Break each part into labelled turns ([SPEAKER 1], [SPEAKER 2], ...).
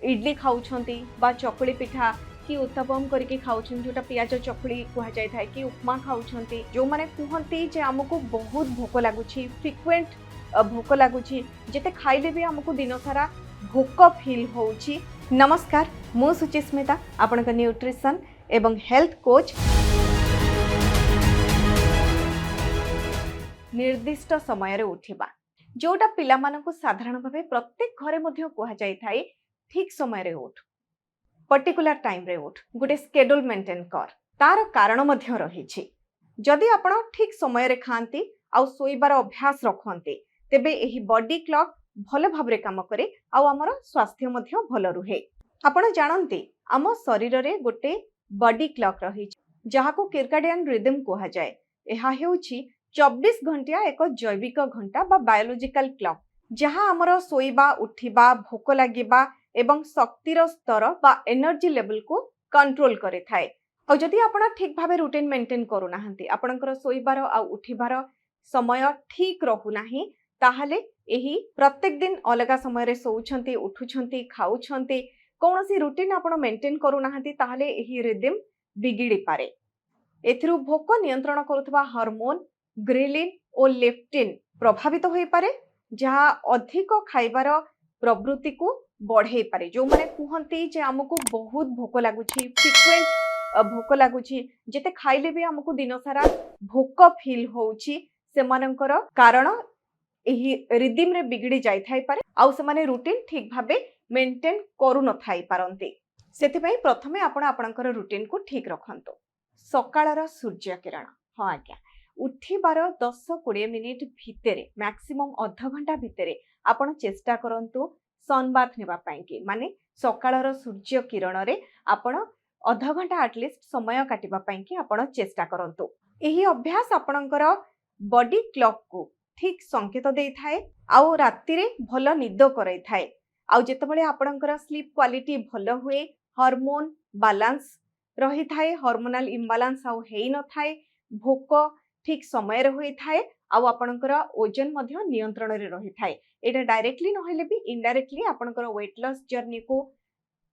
[SPEAKER 1] इडली खाऊछंती बा चकुली पिठा कि उत्तपम करके खाऊछन जोटा पियाज चकुली कह जाय थाए कि उपमा खाऊछंती जो माने कहंती जे हमको बहुत भोक लागुछि फ्रिक्वेंट भोक लागुछि जेते खाइले भी हमको दिन सारा भोक फील होउछि। नमस्कार मु सुचिस्मिता आपनका न्यूट्रिशन एवं हेल्थ कोच। निर्दिष्ट समय रे उठिबा जोटा पिला मानकु साधारण भाबे प्रत्येक घरे मध्ये कह जाय थाए ठीक समय रे उठ पर्टिकुलर टाइम रे उठ गोटे स्केड्यूल मेंटेन कर तार कारण मध्ये रहिछि। जदि आपण ठीक समय रे खांती आ सोइबार अभ्यास रखंती तेबे एही बॉडी क्लॉक भल भाबरे काम करे आ हमर स्वास्थ्य मध्ये भल रुहे। आपण जानंती आम शरीर रे गोटे बॉडी क्लॉक रहिछि जहाको सर्कैडियन रिदम कहा जाय। एहा हेउछि 24 घंटिया एक जैविक घंटा बा बायोलॉजिकल क्लॉक जहां हमर सोइबा उठिबा भोक लागिबा एवं शक्तिर स्तर बा एनर्जी लेवल को कंट्रोल करे थाए। और जदि आपण ठीक भाबे रूटीन मेंटेन करू नाहंती आपणकर सोइबार आ उठिबार समय ठीक रहू नाही ताहाले एही प्रत्येक दिन अलगा समय रे सोउछंती उठुछंती खाउछंती कोनोसी रूटीन आपण मेंटेन करू नाहंती ताहाले एही रिदम बिगिड़ी पारे। एथिरु भोक नियंत्रण करूथबा हार्मोन ग्रेलिन और लेप्टिन प्रभावित होई पारे जहा अधिक खाइबार प्रवृत्ति को बढ़े पारे। जो माने कहंती जे हमको बहुत भोक लागुछि फ्रिक्वेंट भोक लागुछि जेते खाइले भी हमको दिन सारा भोक फील होउछि सेमानंकर कारण एही रिदम रे बिगड़ी जाय थाई पारे आ सेमाने रूटीन ठीक भाबे मेंटेन करू न थाई पारंती। सेति पई प्रथमे आपण आपणकर रूटीन को ठीक रखंतो। सकाळर सूर्य किरण हां आज्ञा उठिबार 10-20 मिनिट भितरे मैक्सिमम आधा घंटा भितरे आपण चेष्टा करंतु सन बाथ नेबा पाई कि माने सकाळर सूर्य किरण रे आपण आधा घंटा एटलीस्ट समय काटिबा पाई कि आपण चेष्टा करंतु। एही अभ्यास आपणकर बॉडी क्लॉक को ठीक संकेत देई थाए आ राति रे भल निद कराई थाए आ जेतबेले आपणकर स्लीप क्वालिटी भल हुए हार्मोन बैलेंस रही थाए हार्मोनल इम्बैलेंस आ हेई न थाए भोक ठीक समय रे होई थाए आ आपणकर ओजन मध्ये नियंत्रण रे रही थाए। एटा डायरेक्टली नहले भी इनडायरेक्टली आपणकर वेट लॉस जर्नी को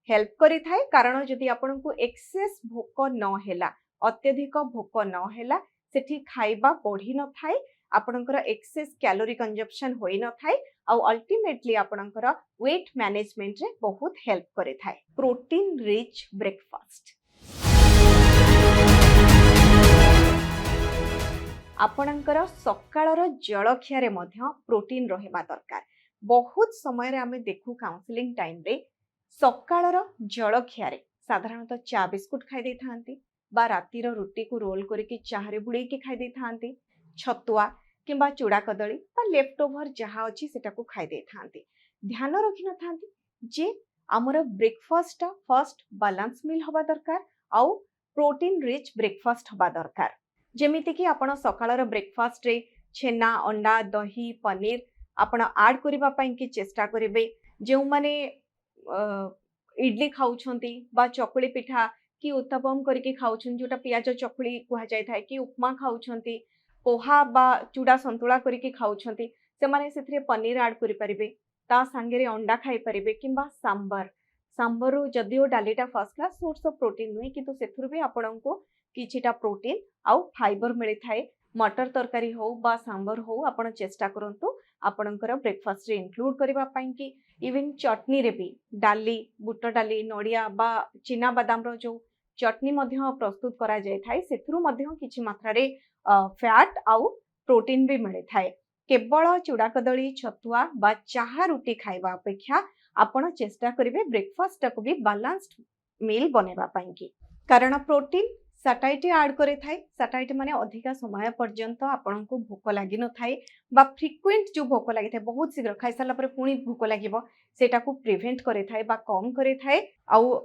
[SPEAKER 1] हेल्प करी थाए कारण जदि आपनको एक्सेस भोक न हेला अत्यधिक भोक न हेला सेठी खाइबा बढ़ी न थाए आपणकर एक्सेस कैलोरी कंजप्शन होई न थाए आ अल्टीमेटली आपणकर वेट मैनेजमेंट रे बहुत हेल्प करे थाए। प्रोटीन रिच ब्रेकफास्ट आपणकर सकाळर जलखिया मध्य प्रोटीन रहिबा दरकार। बहुत समय रे आमे देखु काउंसलिंग टाइम रे सकाळर जलखिया साधारणतः चा बिस्कुट खाई दे थांती बा रातिर रुटी को रोल करके चाहरे बुड़े के खाई दे थांती छतुआ किंबा चूड़ा कदली बा लेफ्ट ओवर जहा अछि सेटा को खाई दे थांती। ध्यान रखि न थांती जे हमर ब्रेकफास्ट फर्स्ट बैलेंस मील होबा दरकार आउ प्रोटीन रिच ब्रेकफास्ट होबा दरकार। जेमिति कि आपण सकाळर ब्रेकफास्ट रे छेना अंडा दही पनीर आपण ऐड करिबा पई कि चेष्टा करिवे। जे माने इडली खाऊछंती बा चकुली पिठा कि उत्तपम करके खाऊछन जोटा पियाज चकुली कह जाय थाए कि उपमा खाऊछंती पोहा बा चूड़ा संतुला करके खाऊछंती से माने सेथरे पनीर ऐड करि परिबे ता संगे रे अंडा खाई परिबे किंबा सांबर जदिओ डालीटा first class source of protein नुहे किंतु सेथुर भी आपनको किछिटा प्रोटीन आउ फाइबर मिली थाए। मटर तरकारी हो बा सांबर हो आपण चेष्टा करंतु आपणकर ब्रेकफास्ट रे इंक्लूड करबा पई कि इवन चटनी रे भी डाली बुट डाली नडिया बा चिना बादाम रो जो चटनी मध्य प्रस्तुत करा जाय थाए सेथुरु मध्य किछि मात्रा रे फैट आउ प्रोटीन भी मिली थाए। केवल चूड़ा कदली छतुआ बा चाहा रुटी खाइबा अपेक्षा आपण चेष्टा करिवे ब्रेकफास्ट को भी बैलेंस्ड मील बनेबा पई कि कारण प्रोटीन सैटाइटी ऐड करे थाए। सैटाइटी माने अधिका समय पर्यंत आपनको भोक लागि न थाए बा फ्रिक्वेंट जो भोक लागि थाए बहुत शीघ्र खाइ साला पर पुणी भोक लागिबो सेटा को प्रिवेंट करे थाए बा कम करे थाए आउ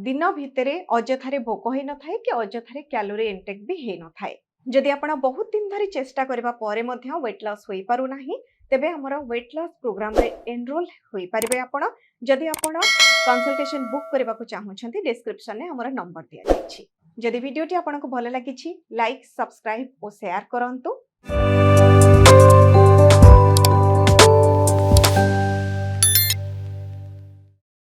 [SPEAKER 1] दिन भितरे अजथारे भोक हे न थाए कि अजथारे कैलोरी इनटेक भी हे न थाए। जदि आपण बहुत दिन धरि चेष्टा करबा परे मध्य वेट लॉस होई पारु नाही तेबे हमर वेट लॉस प्रोग्राम रे एनरोल होई परिबे। आपण जदि आपण कंसल्टेशन बुक करबा को चाहउछंती डिस्क्रिप्शन ने हमर नंबर दिया जायछि। जदि वीडियोटी आपको भल लगी लाइक सब्सक्राइब और शेयर करंतु।